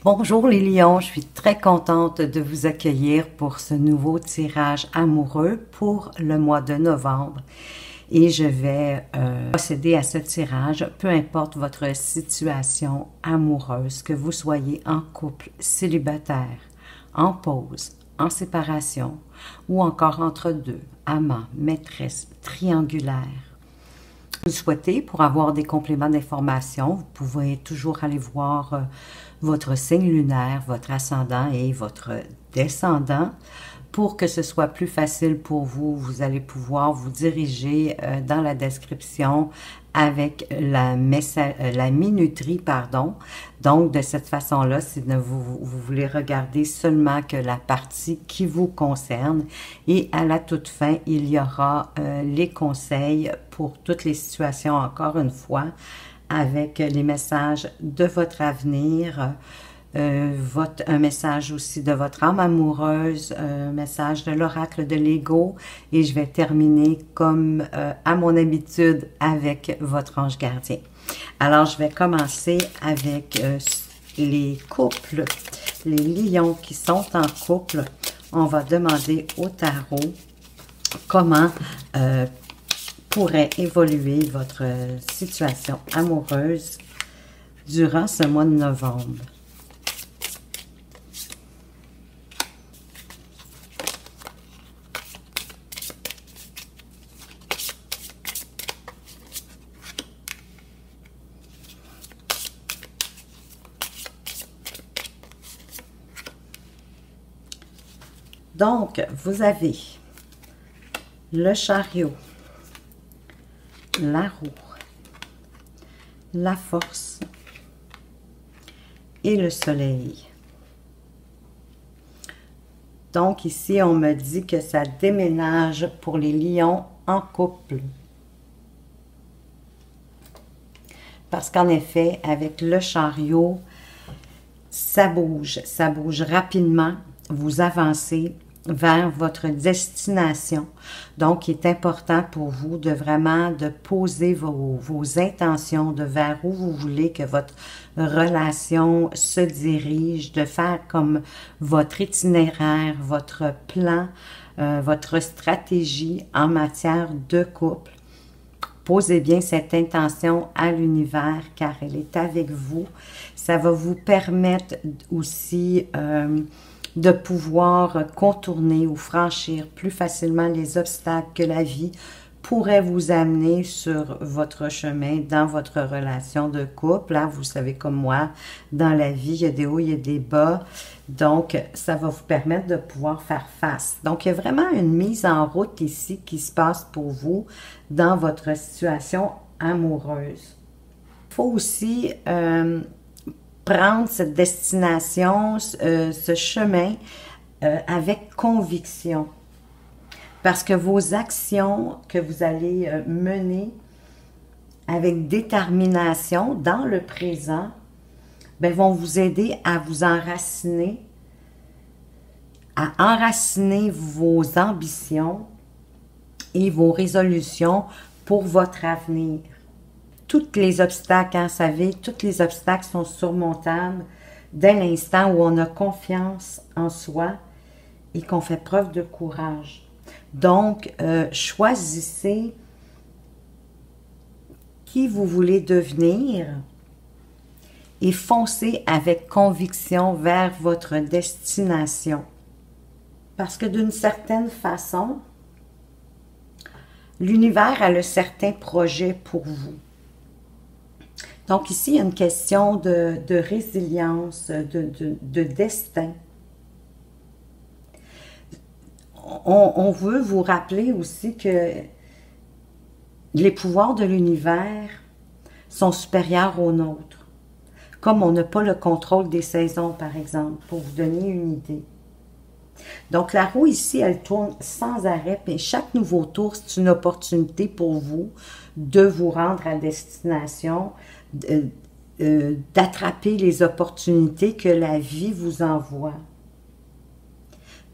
Bonjour les lions, je suis très contente de vous accueillir pour ce nouveau tirage amoureux pour le mois de novembre. Et je vais procéder à ce tirage, peu importe votre situation amoureuse, que vous soyez en couple, célibataire, en pause, en séparation ou encore entre deux, amant, maîtresse, triangulaire. Vous le souhaitez, pour avoir des compléments d'information, vous pouvez toujours aller voir votre signe lunaire, votre ascendant et votre descendant. Pour que ce soit plus facile pour vous, vous allez pouvoir vous diriger dans la description avec la minuterie, pardon. Donc, de cette façon-là, si vous voulez regarder seulement que la partie qui vous concerne. Et à la toute fin, il y aura les conseils pour toutes les situations, encore une fois, avec les messages de votre avenir, un message aussi de votre âme amoureuse, un message de l'oracle de l'ego, et je vais terminer comme à mon habitude avec votre ange gardien. Alors, je vais commencer avec les couples, les lions qui sont en couple. On va demander au tarot comment pourrait évoluer votre situation amoureuse durant ce mois de novembre. Donc, vous avez le chariot, la roue, la force et le soleil. Donc, ici, on me dit que ça déménage pour les lions en couple. Parce qu'en effet, avec le chariot, ça bouge rapidement, vous avancez vers votre destination. Donc, il est important pour vous de vraiment de poser vos intentions, de vers où vous voulez que votre relation se dirige, de faire comme votre itinéraire, votre plan, votre stratégie en matière de couple. Posez bien cette intention à l'univers car elle est avec vous. Ça va vous permettre aussi de pouvoir contourner ou franchir plus facilement les obstacles que la vie pourrait vous amener sur votre chemin dans votre relation de couple. Là, vous savez comme moi, dans la vie, il y a des hauts, il y a des bas. Donc, ça va vous permettre de pouvoir faire face. Donc, il y a vraiment une mise en route ici qui se passe pour vous dans votre situation amoureuse. Il faut aussi prendre cette destination, ce chemin avec conviction. Parce que vos actions que vous allez mener avec détermination dans le présent ben, vont vous aider à vous enraciner, à enraciner vos ambitions et vos résolutions pour votre avenir. Tous les obstacles, hein, vous savez, tous les obstacles sont surmontables dès l'instant où on a confiance en soi et qu'on fait preuve de courage. Donc, choisissez qui vous voulez devenir et foncez avec conviction vers votre destination. Parce que d'une certaine façon, l'univers a un certain projet pour vous. Donc ici, il y a une question de résilience, de destin. On veut vous rappeler aussi que les pouvoirs de l'univers sont supérieurs aux nôtres. Comme on n'a pas le contrôle des saisons, par exemple, pour vous donner une idée. Donc la roue ici, elle tourne sans arrêt, et chaque nouveau tour, c'est une opportunité pour vous de vous rendre à destination, d'attraper les opportunités que la vie vous envoie.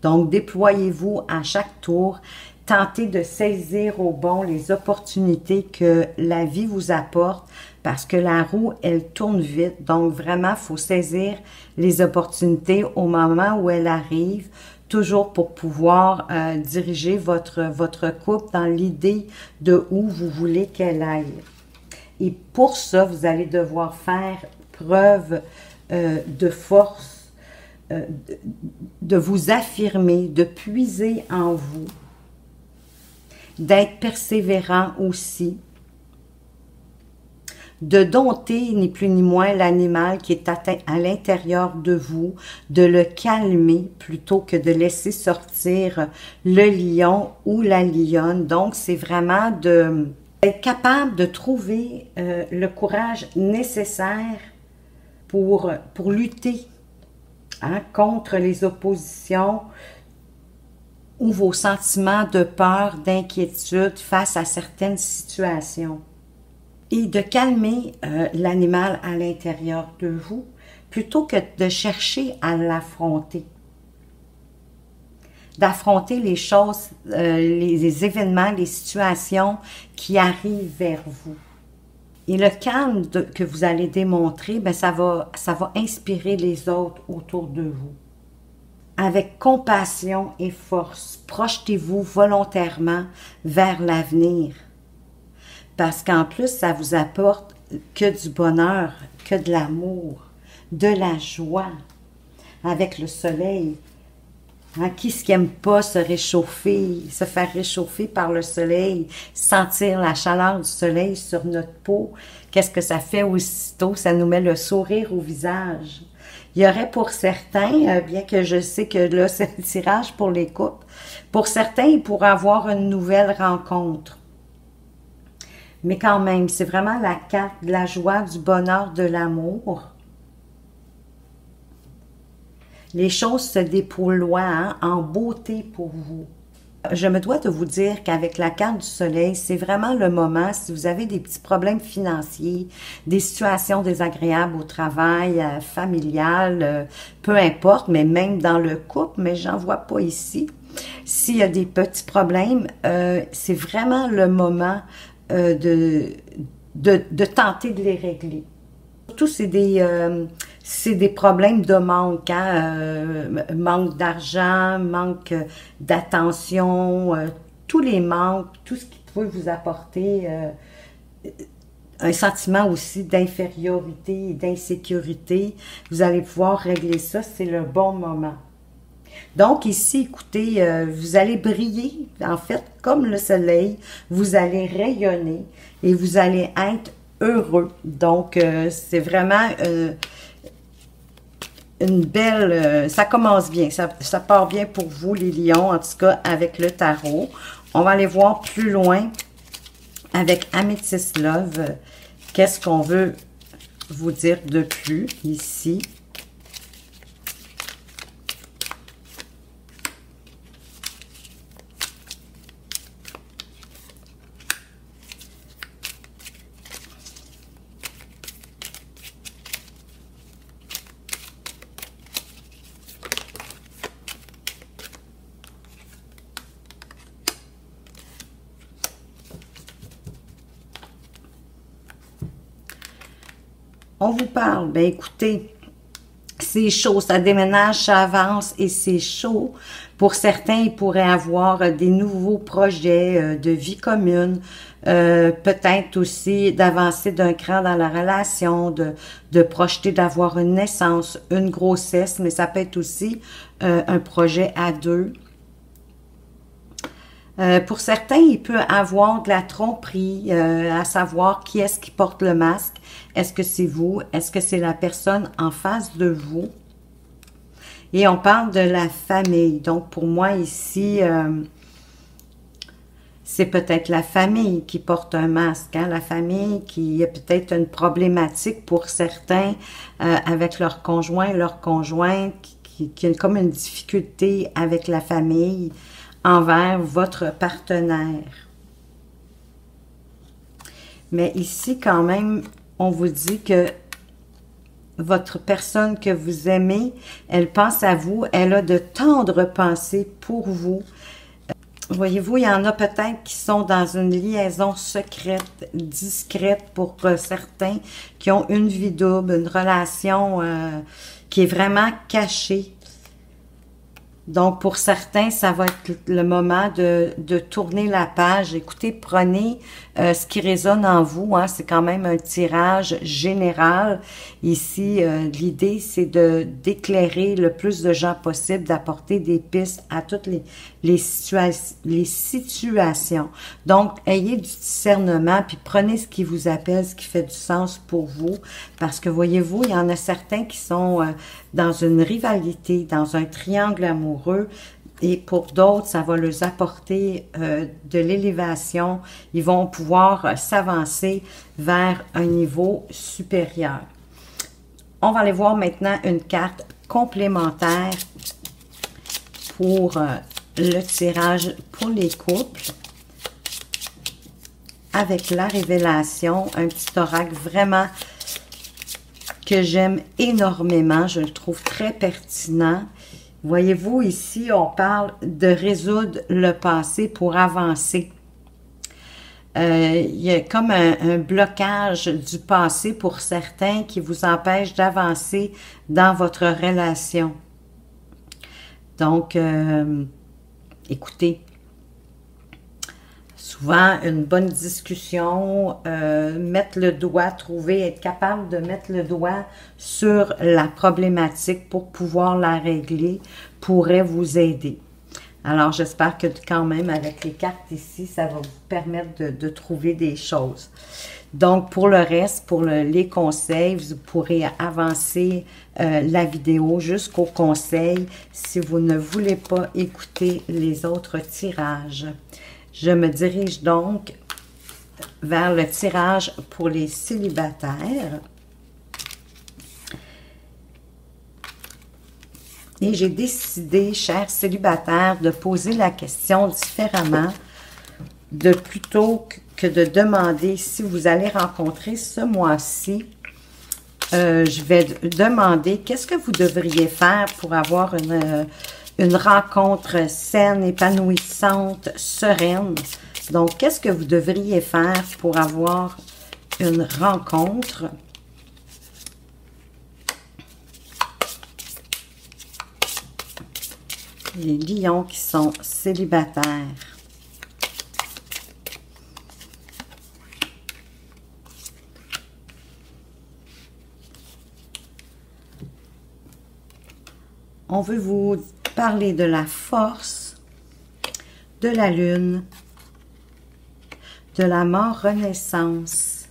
Donc, déployez-vous à chaque tour Tentez de saisir au bon les opportunités que la vie vous apporte parce que la roue, elle tourne vite. Donc, vraiment, il faut saisir les opportunités au moment où elles arrivent, toujours pour pouvoir diriger votre couple dans l'idée de où vous voulez qu'elle aille. Et pour ça, vous allez devoir faire preuve de force, de vous affirmer, de puiser en vous, d'être persévérant aussi, de dompter ni plus ni moins l'animal qui est à l'intérieur de vous, de le calmer plutôt que de laisser sortir le lion ou la lionne. Donc, c'est vraiment d'être capable de trouver le courage nécessaire pour lutter contre les oppositions, ou vos sentiments de peur, d'inquiétude face à certaines situations. Et de calmer l'animal à l'intérieur de vous, plutôt que de chercher à l'affronter. D'affronter les choses, les événements, les situations qui arrivent vers vous. Et le calme que vous allez démontrer, bien, ça va inspirer les autres autour de vous. Avec compassion et force, projetez-vous volontairement vers l'avenir. Parce qu'en plus, ça vous apporte que du bonheur, que de l'amour, de la joie avec le soleil. Qui est-ce qui n'aime pas se réchauffer, se faire réchauffer par le soleil, sentir la chaleur du soleil sur notre peau? Qu'est-ce que ça fait aussitôt? Ça nous met le sourire au visage. Il y aurait pour certains, bien que je sais que là, c'est le tirage pour les couples, pour certains, ils pourraient avoir une nouvelle rencontre. Mais quand même, c'est vraiment la carte de la joie, du bonheur, de l'amour. Les choses se déploient en beauté pour vous. Je me dois de vous dire qu'avec la carte du soleil, c'est vraiment le moment, si vous avez des petits problèmes financiers, des situations désagréables au travail, familial, peu importe, mais même dans le couple, mais j'en vois pas ici. S'il y a des petits problèmes, c'est vraiment le moment de tenter de les régler. Surtout, c'est des problèmes de manque, manque d'argent, manque d'attention, tous les manques, tout ce qui peut vous apporter un sentiment aussi d'infériorité et d'insécurité. Vous allez pouvoir régler ça, c'est le bon moment. Donc ici, écoutez, vous allez briller, en fait, comme le soleil, vous allez rayonner et vous allez être heureux. Donc, c'est vraiment une belle... ça commence bien, ça part bien pour vous, les lions, en tout cas, avec le tarot. On va aller voir plus loin avec Amethyst Love. Qu'est-ce qu'on veut vous dire de plus ici? On vous parle, ben écoutez, c'est chaud, ça déménage, ça avance et c'est chaud. Pour certains, ils pourraient avoir des nouveaux projets de vie commune, peut-être aussi d'avancer d'un cran dans la relation, de projeter d'avoir une naissance, une grossesse, mais ça peut être aussi un projet à deux. Pour certains, il peut avoir de la tromperie, à savoir qui est-ce qui porte le masque. Est-ce que c'est vous? Est-ce que c'est la personne en face de vous? Et on parle de la famille. Donc, pour moi, ici, c'est peut-être la famille qui porte un masque. La famille qui a peut-être une problématique pour certains avec leur conjoint, leur conjointe, qui a comme une difficulté avec la famille envers votre partenaire. Mais ici, quand même, on vous dit que votre personne que vous aimez, elle pense à vous, elle a de tendres pensées pour vous. Voyez-vous, il y en a peut-être qui sont dans une liaison secrète, discrète pour certains, qui ont une vie double, une relation qui est vraiment cachée. Donc, pour certains, ça va être le moment de tourner la page. Écoutez, prenez ce qui résonne en vous. Hein. C'est quand même un tirage général. Ici, l'idée, c'est d'éclairer le plus de gens possible, d'apporter des pistes à toutes les situations. Donc, ayez du discernement, puis prenez ce qui vous appelle, ce qui fait du sens pour vous. Parce que, voyez-vous, il y en a certains qui sont dans une rivalité, dans un triangle amoureux, et pour d'autres, ça va leur apporter de l'élévation. Ils vont pouvoir s'avancer vers un niveau supérieur. On va aller voir maintenant une carte complémentaire pour le tirage pour les couples. Avec la révélation, un petit oracle vraiment que j'aime énormément, je le trouve très pertinent. Voyez-vous, ici, on parle de résoudre le passé pour avancer. Il y a comme un blocage du passé pour certains qui vous empêche d'avancer dans votre relation. Donc, écoutez, souvent, une bonne discussion, mettre le doigt, être capable de mettre le doigt sur la problématique pour pouvoir la régler, pourrait vous aider. Alors, j'espère que quand même, avec les cartes ici, ça va vous permettre de trouver des choses. Donc, pour le reste, pour les conseils, vous pourrez avancer la vidéo jusqu'au conseil si vous ne voulez pas écouter les autres tirages. Je me dirige donc vers le tirage pour les célibataires. Et j'ai décidé, chers célibataires, de poser la question différemment, plutôt que de demander si vous allez rencontrer ce mois-ci. Je vais demander qu'est-ce que vous devriez faire pour avoir une rencontre saine, épanouissante, sereine. Donc, qu'est-ce que vous devriez faire pour avoir une rencontre? Les lions qui sont célibataires. On veut vous parler de la force, de la lune, de la mort-renaissance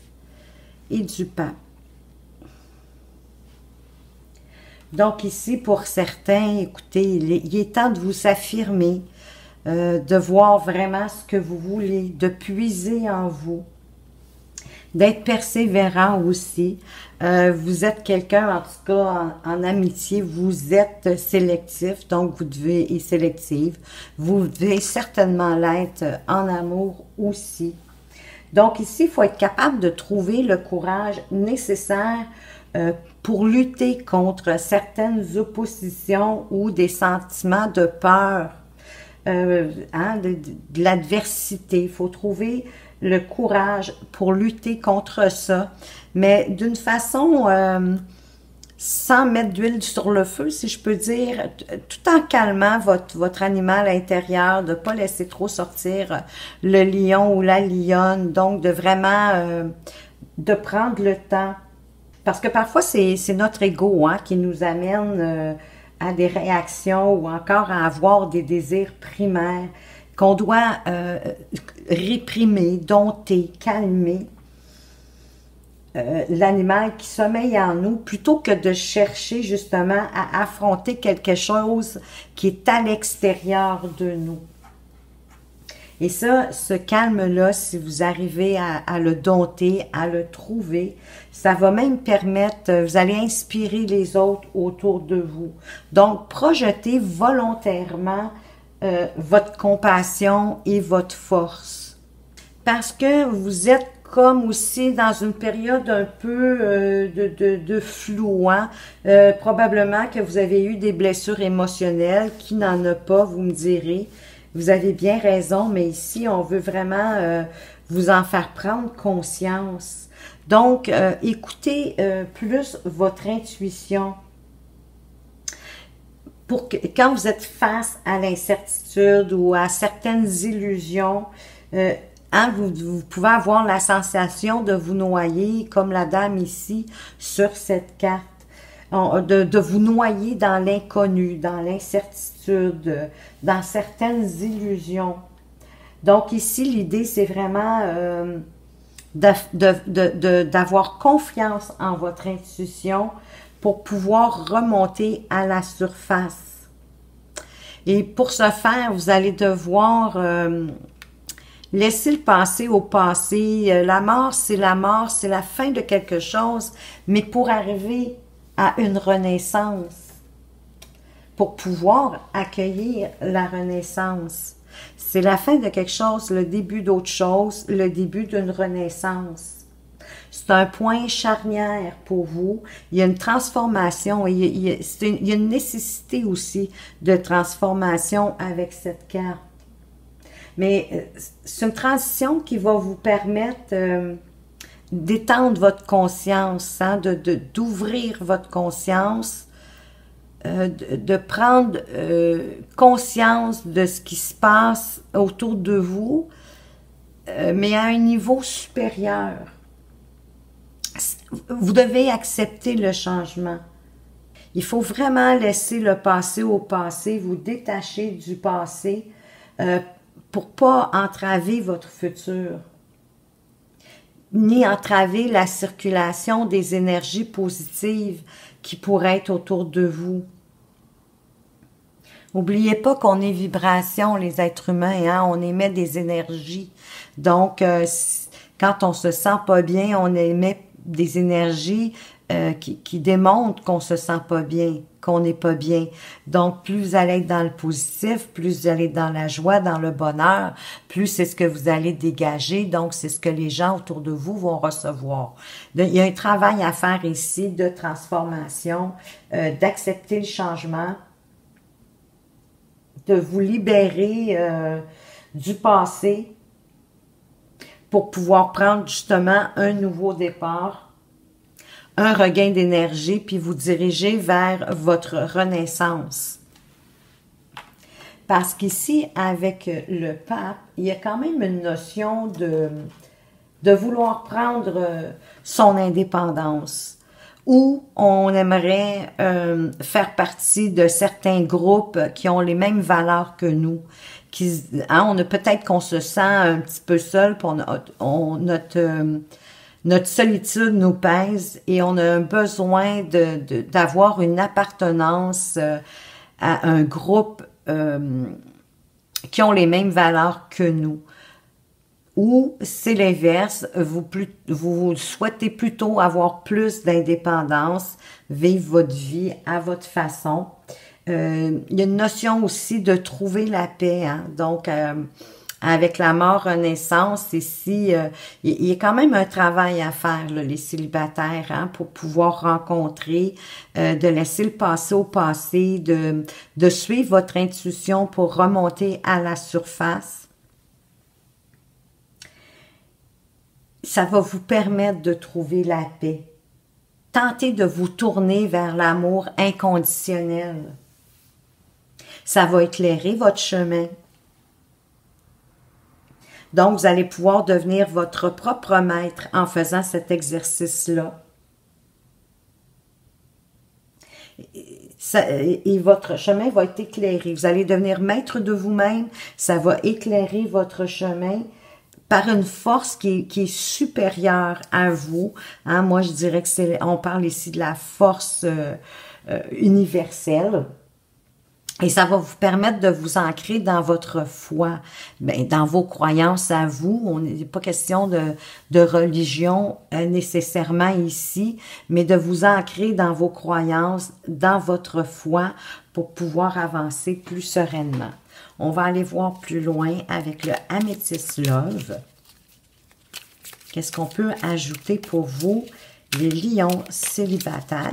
et du pape. Donc ici, pour certains, écoutez, il est temps de vous affirmer, de voir vraiment ce que vous voulez, de puiser en vous, d'être persévérant aussi. Vous êtes quelqu'un, en tout cas en amitié, vous êtes sélectif, donc vous devez, et sélective, vous devez certainement l'être en amour aussi. Donc ici, il faut être capable de trouver le courage nécessaire pour lutter contre certaines oppositions ou des sentiments de peur, de l'adversité. Il faut trouver le courage pour lutter contre ça, mais d'une façon sans mettre d'huile sur le feu, si je peux dire, tout en calmant votre animal intérieur, de ne pas laisser trop sortir le lion ou la lionne, donc de vraiment de prendre le temps. Parce que parfois, c'est notre ego qui nous amène à des réactions ou encore à avoir des désirs primaires qu'on doit réprimer, dompter, calmer l'animal qui sommeille en nous, plutôt que de chercher justement à affronter quelque chose qui est à l'extérieur de nous. Et ça, ce calme-là, si vous arrivez à le dompter, à le trouver, ça va même permettre, vous allez inspirer les autres autour de vous. Donc, projetez volontairement votre compassion et votre force. Parce que vous êtes comme aussi dans une période un peu de flou. Probablement que vous avez eu des blessures émotionnelles. Qui n'en a pas, vous me direz. Vous avez bien raison, mais ici, on veut vraiment vous en faire prendre conscience. Donc, écoutez plus votre intuition. Pour que, quand vous êtes face à l'incertitude ou à certaines illusions, vous pouvez avoir la sensation de vous noyer, comme la dame ici, sur cette carte. De vous noyer dans l'inconnu, dans l'incertitude, dans certaines illusions. Donc ici, l'idée, c'est vraiment d'avoir confiance en votre intuition pour pouvoir remonter à la surface. Et pour ce faire, vous allez devoir laisser le passé au passé. La mort, c'est la fin de quelque chose, mais pour arriver à une renaissance, pour pouvoir accueillir la renaissance. C'est la fin de quelque chose, le début d'autre chose, le début d'une renaissance. C'est un point charnière pour vous. Il y a une transformation, il y a une nécessité aussi de transformation avec cette carte. Mais c'est une transition qui va vous permettre d'étendre votre conscience, hein, d'ouvrir votre conscience, de prendre conscience de ce qui se passe autour de vous, mais à un niveau supérieur. Vous devez accepter le changement. Il faut vraiment laisser le passé au passé, vous détacher du passé pour pas entraver votre futur, ni entraver la circulation des énergies positives qui pourraient être autour de vous. N'oubliez pas qu'on est vibration, les êtres humains, hein? On émet des énergies. Donc, quand on se sent pas bien, on émet des énergies qui démontrent qu'on se sent pas bien, qu'on n'est pas bien. Donc, plus vous allez être dans le positif, plus vous allez être dans la joie, dans le bonheur, plus c'est ce que vous allez dégager. Donc, c'est ce que les gens autour de vous vont recevoir. Il y a un travail à faire ici de transformation, d'accepter le changement, de vous libérer du passé pour pouvoir prendre justement un nouveau départ, un regain d'énergie, puis vous diriger vers votre renaissance. Parce qu'ici, avec le pape, il y a quand même une notion de vouloir prendre son indépendance, ou on aimerait faire partie de certains groupes qui ont les mêmes valeurs que nous. On a peut-être qu'on se sent un petit peu seul, puis notre solitude nous pèse et on a un besoin d'avoir une appartenance à un groupe qui ont les mêmes valeurs que nous. Ou c'est l'inverse, vous souhaitez plutôt avoir plus d'indépendance, vivre votre vie à votre façon. Il y a une notion aussi de trouver la paix, hein? Donc avec la mort-renaissance, ici, il y a quand même un travail à faire, là, les célibataires, hein, pour pouvoir rencontrer, de laisser le passé au passé, de suivre votre intuition pour remonter à la surface. Ça va vous permettre de trouver la paix. Tentez de vous tourner vers l'amour inconditionnel. Ça va éclairer votre chemin. Donc, vous allez pouvoir devenir votre propre maître en faisant cet exercice-là. Et votre chemin va être éclairé. Vous allez devenir maître de vous-même. Ça va éclairer votre chemin par une force qui est supérieure à vous. Hein, moi, je dirais que on parle ici de la force universelle. Et ça va vous permettre de vous ancrer dans votre foi, dans vos croyances à vous. On n'est pas question de religion nécessairement ici, mais de vous ancrer dans vos croyances, dans votre foi, pour pouvoir avancer plus sereinement. On va aller voir plus loin avec le Amethyst Love. Qu'est-ce qu'on peut ajouter pour vous, les lions célibataires?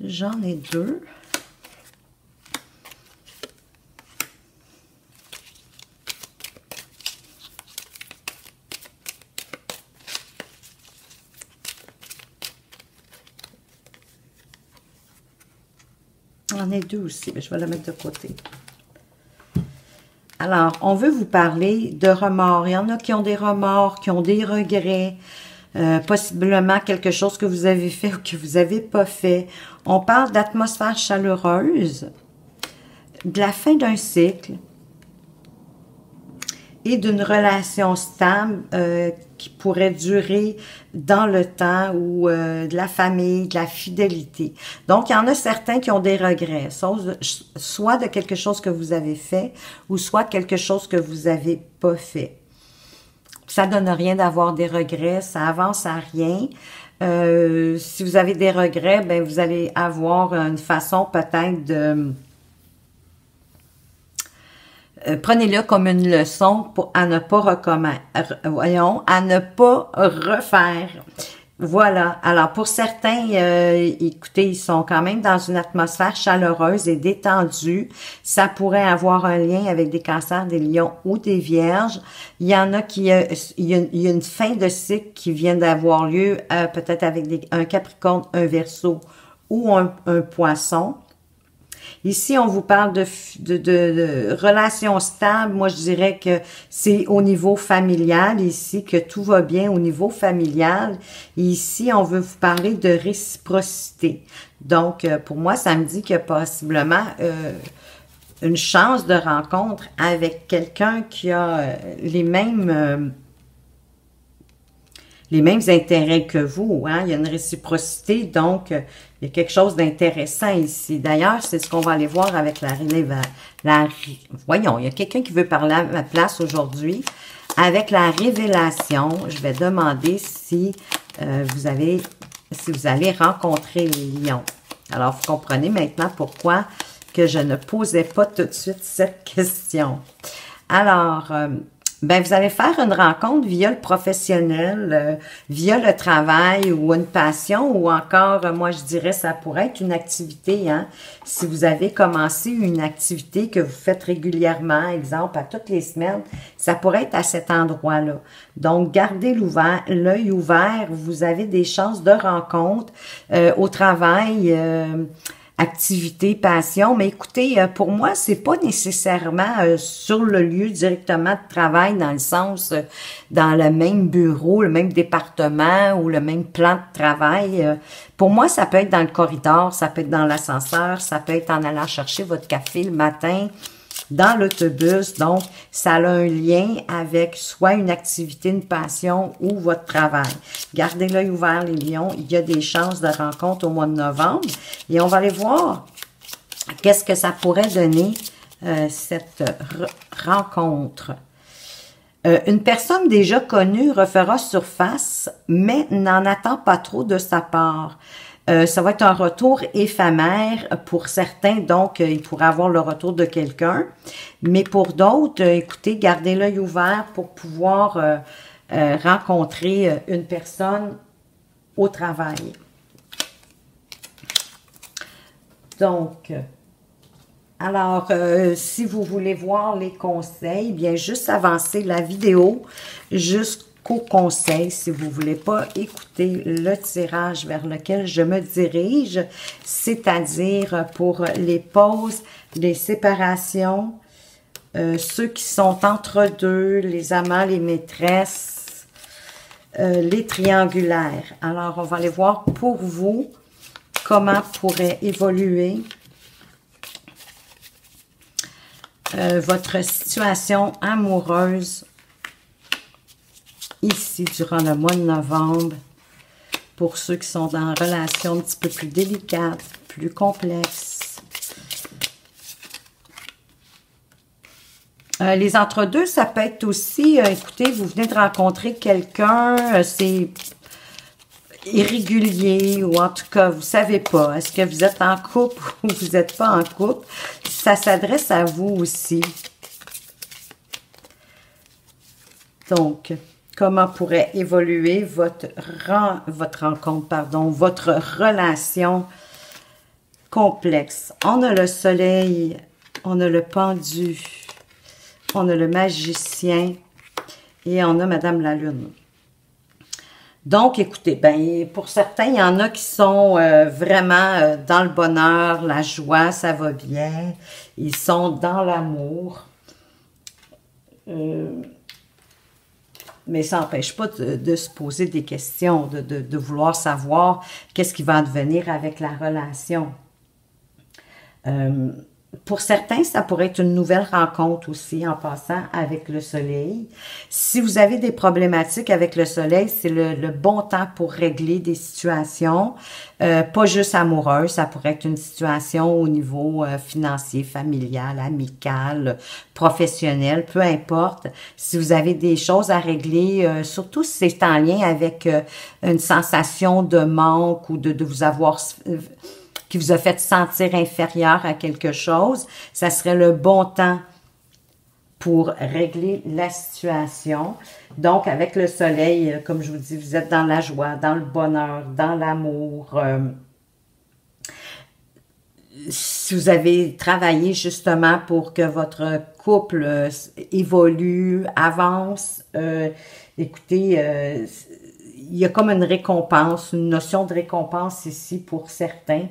J'en ai deux. J'en ai deux aussi, mais je vais la mettre de côté. Alors, on veut vous parler de remords. Il y en a qui ont des remords, qui ont des regrets, possiblement quelque chose que vous avez fait ou que vous n'avez pas fait. On parle d'atmosphère chaleureuse, de la fin d'un cycle et d'une relation stable qui pourrait durer dans le temps ou de la famille, de la fidélité. Donc, il y en a certains qui ont des regrets, soit de quelque chose que vous avez fait ou soit quelque chose que vous n'avez pas fait. Ça donne rien d'avoir des regrets, ça avance à rien. Si vous avez des regrets, ben vous allez avoir une façon peut-être de... prenez-le comme une leçon à ne pas recommencer, à ne pas refaire. Voilà. Alors, pour certains, écoutez, ils sont quand même dans une atmosphère chaleureuse et détendue. Ça pourrait avoir un lien avec des cancers, des lions ou des vierges. Il y en a qui, il y a une fin de cycle qui vient d'avoir lieu, peut-être avec un Capricorne, un Verseau ou un Poisson. Ici, on vous parle de relations stables. Moi, je dirais que c'est au niveau familial, ici, que tout va bien au niveau familial. Et ici, on veut vous parler de réciprocité. Donc, pour moi, ça me dit qu'il y a possiblement une chance de rencontre avec quelqu'un qui a les mêmes intérêts que vous, hein? Il y a une réciprocité, donc il y a quelque chose d'intéressant ici. D'ailleurs, c'est ce qu'on va aller voir avec voyons, il y a quelqu'un qui veut parler à ma place aujourd'hui. Avec la révélation, je vais demander si vous allez rencontrer les lions. Alors, vous comprenez maintenant pourquoi que je ne posais pas tout de suite cette question. Alors, ben vous allez faire une rencontre via le professionnel, via le travail ou une passion ou encore, moi je dirais, ça pourrait être une activité. Hein? Si vous avez commencé une activité que vous faites régulièrement, exemple à toutes les semaines, ça pourrait être à cet endroit-là. Donc, gardez l'œil ouvert, vous avez des chances de rencontre au travail, activité, passion, mais écoutez, pour moi, c'est pas nécessairement sur le lieu directement de travail, dans le sens, dans le même bureau, le même département ou le même plan de travail. Pour moi, ça peut être dans le corridor, ça peut être dans l'ascenseur, ça peut être en allant chercher votre café le matin, dans l'autobus. Donc, ça a un lien avec soit une activité, une passion ou votre travail. Gardez l'œil ouvert, les lions. Il y a des chances de rencontre au mois de novembre. Et on va aller voir qu'est-ce que ça pourrait donner, cette rencontre. Une personne déjà connue refera surface, mais n'en attend pas trop de sa part. Ça va être un retour éphémère pour certains, donc il pourrait avoir le retour de quelqu'un. Mais pour d'autres, écoutez, gardez l'œil ouvert pour pouvoir rencontrer une personne au travail. Donc, alors, si vous voulez voir les conseils, bien juste avancer la vidéo jusqu'au conseil. Si vous ne voulez pas écouter le tirage vers lequel je me dirige, c'est-à-dire pour les pauses, les séparations, ceux qui sont entre deux, les amants, les maîtresses, les triangulaires. Alors, on va aller voir pour vous comment pourrait évoluer votre situation amoureuse ici durant le mois de novembre pour ceux qui sont dans une relation un petit peu plus délicate, plus complexe. Les entre-deux, ça peut être aussi, écoutez, vous venez de rencontrer quelqu'un, c'est irrégulier ou en tout cas, vous savez pas, est-ce que vous êtes en couple ou vous n'êtes pas en couple? Ça s'adresse à vous aussi. Donc, comment pourrait évoluer votre rencontre, pardon, votre relation complexe. On a le soleil, on a le pendu, on a le magicien et on a Madame la Lune. Donc, écoutez, ben, pour certains, il y en a qui sont vraiment dans le bonheur, la joie, ça va bien. Ils sont dans l'amour. Mais ça n'empêche pas de se poser des questions, de vouloir savoir qu'est-ce qui va advenir avec la relation. Pour certains, ça pourrait être une nouvelle rencontre aussi en passant avec le soleil. Si vous avez des problématiques avec le soleil, c'est le bon temps pour régler des situations, pas juste amoureuses, ça pourrait être une situation au niveau financier, familial, amical, professionnel, peu importe. Si vous avez des choses à régler, surtout si c'est en lien avec une sensation de manque ou de vous avoir qui vous a fait sentir inférieur à quelque chose, ça serait le bon temps pour régler la situation. Donc, avec le soleil, comme je vous dis, vous êtes dans la joie, dans le bonheur, dans l'amour. Si vous avez travaillé justement pour que votre couple évolue, avance, écoutez, il y a comme une récompense, une notion de récompense ici pour certains.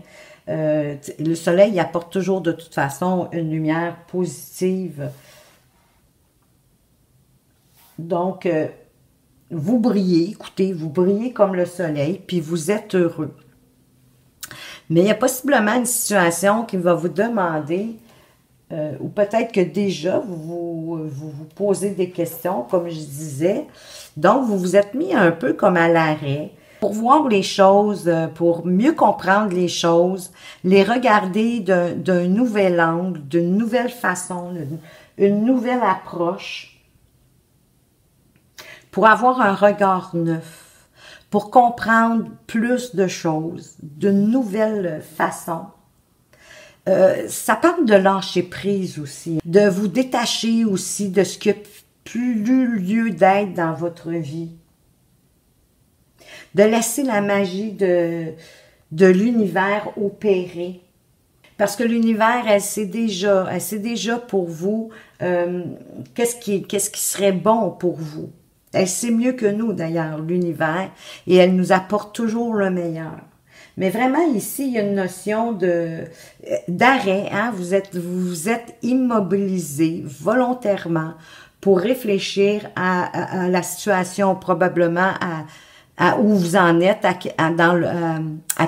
Le soleil apporte toujours de toute façon une lumière positive. Donc, vous brillez, écoutez, vous brillez comme le soleil, puis vous êtes heureux. Mais il y a possiblement une situation qui va vous demander, ou peut-être que déjà vous posez des questions, comme je disais. Donc, vous vous êtes mis un peu comme à l'arrêt pour voir les choses, pour mieux comprendre les choses, les regarder d'un nouvel angle, d'une nouvelle façon, une nouvelle approche, pour avoir un regard neuf, pour comprendre plus de choses, d'une nouvelle façon. Ça parle de lâcher prise aussi, de vous détacher aussi de ce qui n'a plus lieu d'être dans votre vie. De laisser la magie de l'univers opérer. Parce que l'univers, elle sait déjà pour vous qu'est-ce qui serait bon pour vous. Elle sait mieux que nous d'ailleurs, l'univers, et elle nous apporte toujours le meilleur. Mais vraiment ici, il y a une notion d'arrêt, hein? Vous êtes immobilisé volontairement pour réfléchir à la situation, probablement à où vous en êtes, à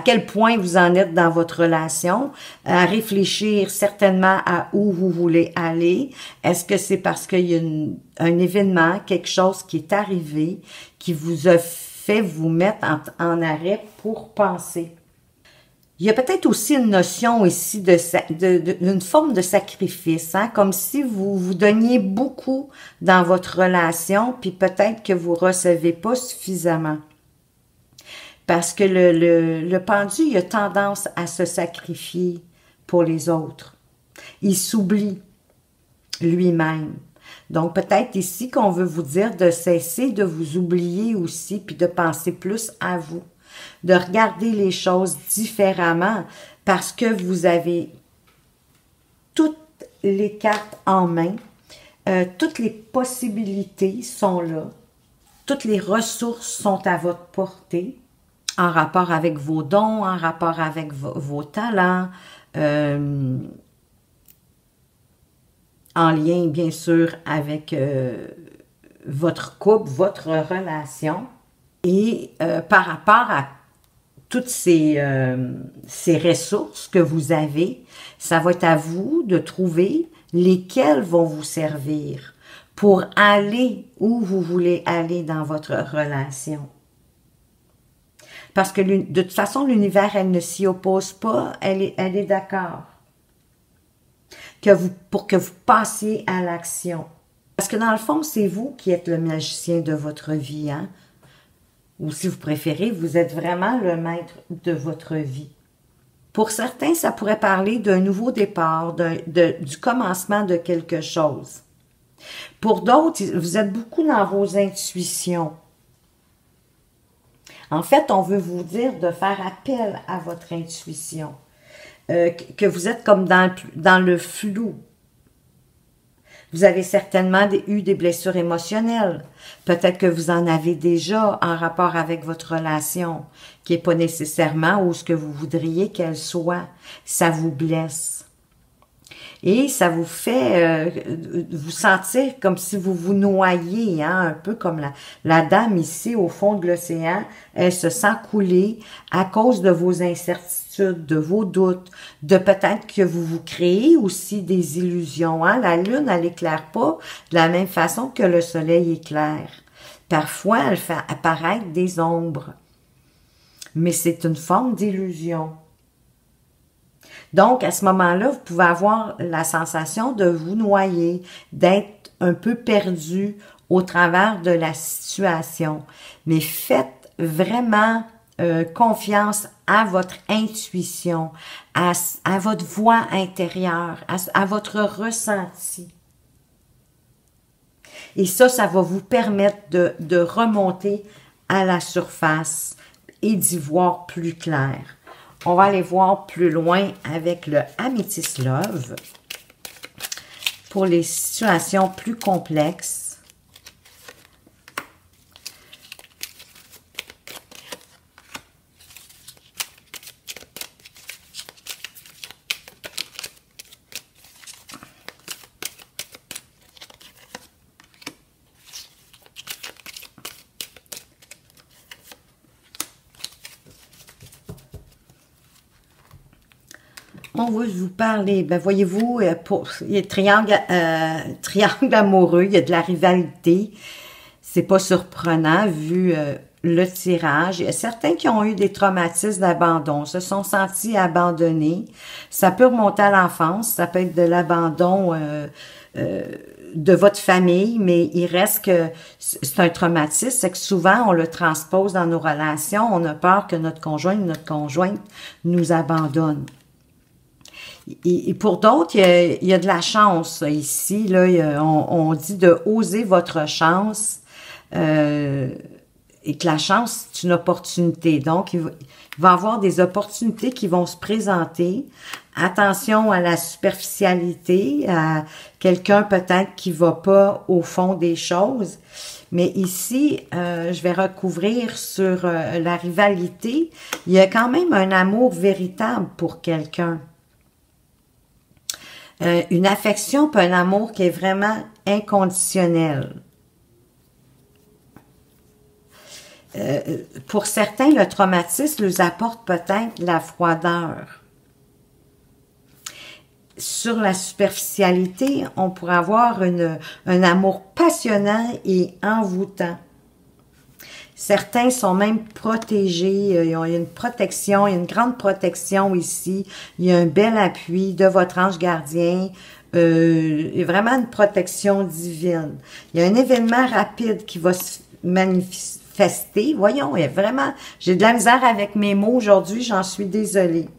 quel point vous en êtes dans votre relation, à réfléchir certainement à où vous voulez aller. Est-ce que c'est parce qu'il y a un événement, quelque chose qui est arrivé, qui vous a fait vous mettre en arrêt pour penser? Il y a peut-être aussi une notion ici d'une forme de sacrifice, hein, comme si vous donniez beaucoup dans votre relation, puis peut-être que vous recevez pas suffisamment. Parce que le pendu, il a tendance à se sacrifier pour les autres. Il s'oublie lui-même. Donc, peut-être ici qu'on veut vous dire de cesser de vous oublier aussi, puis de penser plus à vous. De regarder les choses différemment, parce que vous avez toutes les cartes en main, toutes les possibilités sont là, toutes les ressources sont à votre portée, en rapport avec vos dons, en rapport avec vos talents, en lien bien sûr avec votre couple, votre relation, et par rapport à toutes ces ressources que vous avez, ça va être à vous de trouver lesquelles vont vous servir pour aller où vous voulez aller dans votre relation. Parce que de toute façon, l'univers, elle ne s'y oppose pas, elle est d'accord. Pour que vous passiez à l'action. Parce que dans le fond, c'est vous qui êtes le magicien de votre vie, hein? Ou si vous préférez, vous êtes vraiment le maître de votre vie. Pour certains, ça pourrait parler d'un nouveau départ, du commencement de quelque chose. Pour d'autres, vous êtes beaucoup dans vos intuitions. En fait, on veut vous dire de faire appel à votre intuition. que vous êtes comme dans le flou. Vous avez certainement eu des blessures émotionnelles. Peut-être que vous en avez déjà en rapport avec votre relation, qui n'est pas nécessairement où ce que vous voudriez qu'elle soit. Ça vous blesse. Et ça vous fait vous sentir comme si vous vous noyiez, hein, un peu comme la dame ici au fond de l'océan. Elle se sent couler à cause de vos incertitudes, de vos doutes, de peut-être que vous vous créez aussi des illusions. Hein. La lune, elle éclaire pas de la même façon que le soleil éclaire. Parfois, elle fait apparaître des ombres. Mais c'est une forme d'illusion. Donc, à ce moment-là, vous pouvez avoir la sensation de vous noyer, d'être un peu perdu au travers de la situation. Mais faites vraiment confiance à votre intuition, à votre voix intérieure, à votre ressenti. Et ça va vous permettre de remonter à la surface et d'y voir plus clair. On va aller voir plus loin avec le Amethyst Love pour les situations plus complexes. On va vous parler, ben voyez-vous, il y a triangle amoureux, il y a de la rivalité. C'est pas surprenant vu le tirage. Il y a certains qui ont eu des traumatismes d'abandon, se sont sentis abandonnés. Ça peut remonter à l'enfance, ça peut être de l'abandon de votre famille, mais il reste que c'est un traumatisme, c'est que souvent on le transpose dans nos relations, on a peur que notre conjoint ou notre conjointe nous abandonne. Et pour d'autres, il y a de la chance ici. Là, on dit de oser votre chance et que la chance, c'est une opportunité. Donc, il va y avoir des opportunités qui vont se présenter. Attention à la superficialité, à quelqu'un peut-être qui va pas au fond des choses. Mais ici, je vais recouvrir sur la rivalité. Il y a quand même un amour véritable pour quelqu'un. Une affection puis un amour qui est vraiment inconditionnel. Pour certains, le traumatisme leur apporte peut-être la froideur. Sur la superficialité, on pourrait avoir un amour passionnant et envoûtant. Certains sont même protégés, il y a une protection, il y a une grande protection ici, il y a un bel appui de votre ange gardien, il y a vraiment une protection divine. Il y a un événement rapide qui va se manifester, voyons, il y a vraiment, j'ai de la misère avec mes mots aujourd'hui, j'en suis désolée.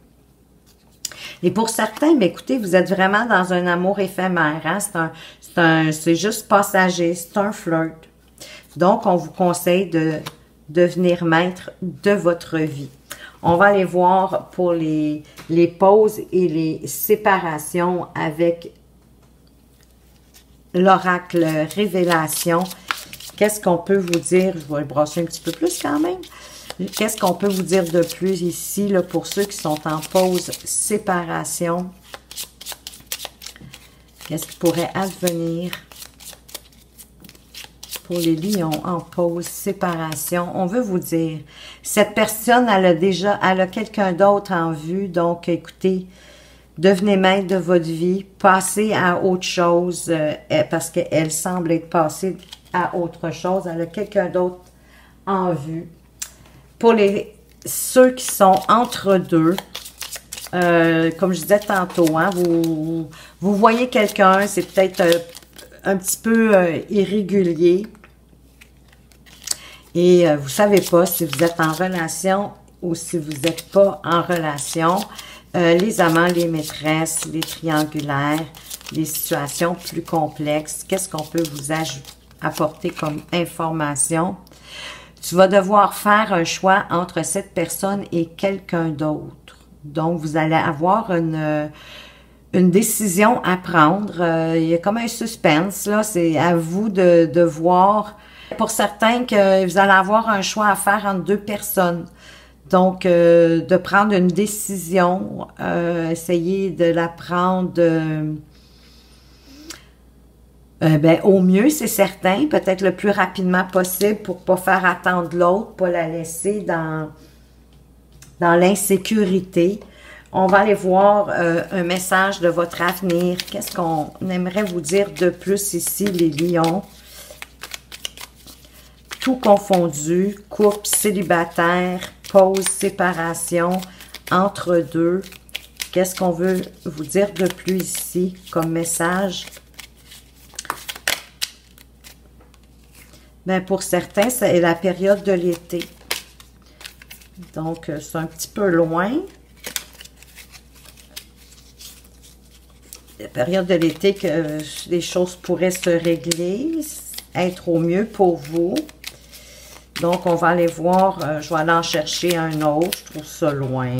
Et pour certains, ben écoutez, vous êtes vraiment dans un amour éphémère, hein? C'est juste passager, c'est un flirt. Donc, on vous conseille de devenir maître de votre vie. On va aller voir pour les pauses et les séparations avec l'oracle Révélation. Qu'est-ce qu'on peut vous dire? Je vais le brasser un petit peu plus quand même. Qu'est-ce qu'on peut vous dire de plus ici là, pour ceux qui sont en pause séparation? Qu'est-ce qui pourrait advenir? Pour les lions en pause, séparation, on veut vous dire, cette personne, elle a quelqu'un d'autre en vue, donc écoutez, devenez maître de votre vie, passez à autre chose, parce qu'elle semble être passée à autre chose, elle a quelqu'un d'autre en vue. Pour ceux qui sont entre deux, comme je disais tantôt, hein, vous voyez quelqu'un, c'est peut-être un petit peu irrégulier. Et vous ne savez pas si vous êtes en relation ou si vous n'êtes pas en relation. Les amants, les maîtresses, les triangulaires, les situations plus complexes. Qu'est-ce qu'on peut vous apporter comme information? Tu vas devoir faire un choix entre cette personne et quelqu'un d'autre. Donc, vous allez avoir une décision à prendre. Il y a comme un suspense, là. C'est à vous de voir. Pour certains, que vous allez avoir un choix à faire entre deux personnes. Donc, de prendre une décision, essayez de la prendre au mieux, c'est certain, peut-être le plus rapidement possible pour pas faire attendre l'autre, pas la laisser dans l'insécurité. On va aller voir un message de votre avenir. Qu'est-ce qu'on aimerait vous dire de plus ici, les lions? Tout confondu, couple, célibataire, pause, séparation, entre deux. Qu'est-ce qu'on veut vous dire de plus ici comme message? Bien, pour certains, c'est la période de l'été. Donc, c'est un petit peu loin. La période de l'été que les choses pourraient se régler, être au mieux pour vous. Donc, on va aller voir, je vais aller en chercher un autre, je trouve ça loin.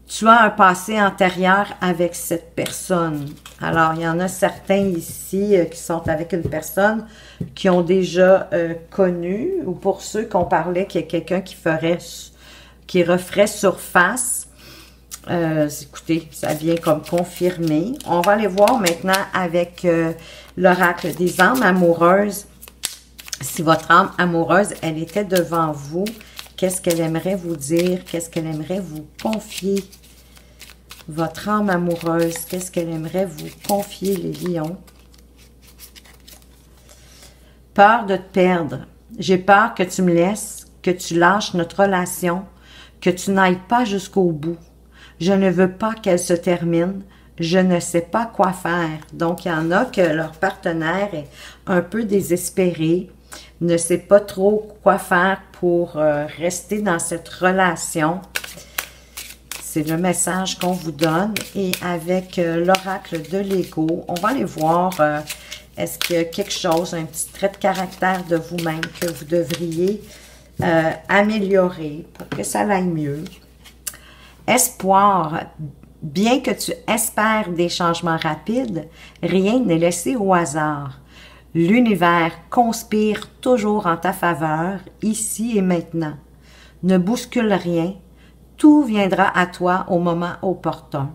Tu as un passé antérieur avec cette personne. Alors, il y en a certains ici qui sont avec une personne qui ont déjà connu, ou pour ceux qu'on parlait qu'il y a quelqu'un qui referait surface. Écoutez, ça vient comme confirmer. On va aller voir maintenant avec l'oracle des âmes amoureuses. Si votre âme amoureuse, elle était devant vous, qu'est-ce qu'elle aimerait vous dire? Qu'est-ce qu'elle aimerait vous confier? Votre âme amoureuse, qu'est-ce qu'elle aimerait vous confier, les lions? Peur de te perdre. J'ai peur que tu me laisses, que tu lâches notre relation, que tu n'ailles pas jusqu'au bout. Je ne veux pas qu'elle se termine. Je ne sais pas quoi faire. Donc, il y en a que leur partenaire est un peu désespéré, ne sait pas trop quoi faire pour rester dans cette relation. C'est le message qu'on vous donne. Et avec l'oracle de l'ego, on va aller voir est-ce qu'il y a quelque chose, un petit trait de caractère de vous-même que vous devriez améliorer pour que ça aille mieux. Espoir. Bien que tu espères des changements rapides, rien n'est laissé au hasard. L'univers conspire toujours en ta faveur, ici et maintenant. Ne bouscule rien, tout viendra à toi au moment opportun.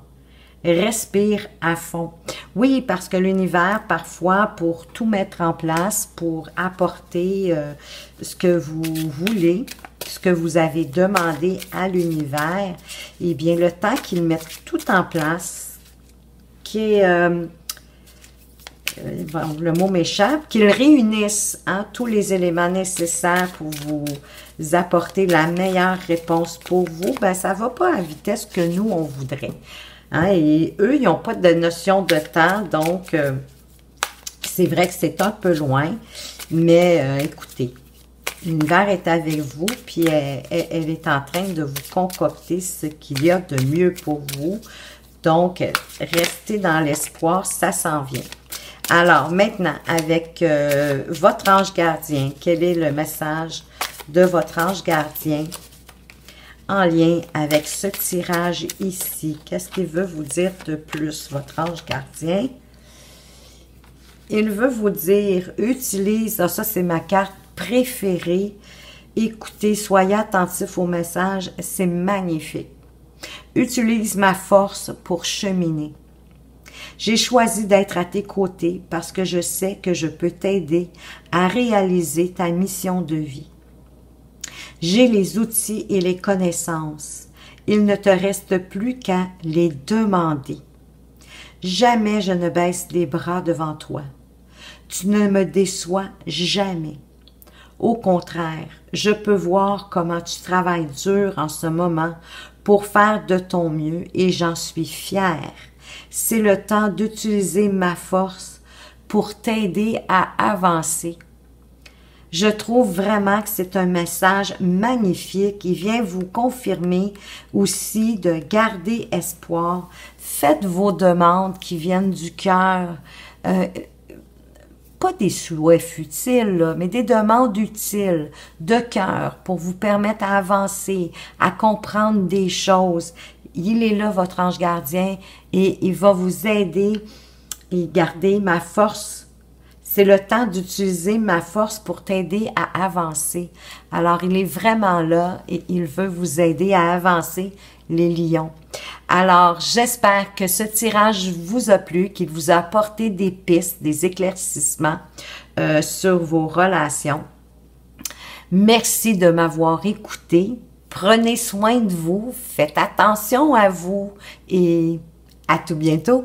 Respire à fond. Oui, parce que l'univers, parfois, pour tout mettre en place, pour apporter ce que vous voulez, ce que vous avez demandé à l'univers, eh bien, le temps qu'il mette tout en place, qui est, bon, le mot m'échappe, qu'il réunisse tous les éléments nécessaires pour vous apporter la meilleure réponse pour vous, ben, ça ne va pas à la vitesse que nous, on voudrait. Et eux, ils n'ont pas de notion de temps, donc c'est vrai que c'est un peu loin, mais écoutez, l'univers est avec vous, puis elle est en train de vous concocter ce qu'il y a de mieux pour vous. Donc, restez dans l'espoir, ça s'en vient. Alors, maintenant, avec votre ange gardien, quel est le message de votre ange gardien en lien avec ce tirage ici? Qu'est-ce qu'il veut vous dire de plus, votre ange gardien? Il veut vous dire, utilise, ça c'est ma carte préférée, écoutez, soyez attentif au message, c'est magnifique. Utilise ma force pour cheminer. J'ai choisi d'être à tes côtés parce que je sais que je peux t'aider à réaliser ta mission de vie. J'ai les outils et les connaissances. Il ne te reste plus qu'à les demander. Jamais je ne baisse les bras devant toi. Tu ne me déçois jamais. Au contraire, je peux voir comment tu travailles dur en ce moment pour faire de ton mieux et j'en suis fière. C'est le temps d'utiliser ma force pour t'aider à avancer. Je trouve vraiment que c'est un message magnifique qui vient vous confirmer aussi de garder espoir. Faites vos demandes qui viennent du cœur. pas des souhaits futiles, là, mais des demandes utiles, de cœur, pour vous permettre à avancer, à comprendre des choses. Il est là, votre ange gardien, et il va vous aider et garder ma force. C'est le temps d'utiliser ma force pour t'aider à avancer. Alors, il est vraiment là et il veut vous aider à avancer, les lions. Alors, j'espère que ce tirage vous a plu, qu'il vous a apporté des pistes, des éclaircissements sur vos relations. Merci de m'avoir écouté. Prenez soin de vous, faites attention à vous et à tout bientôt.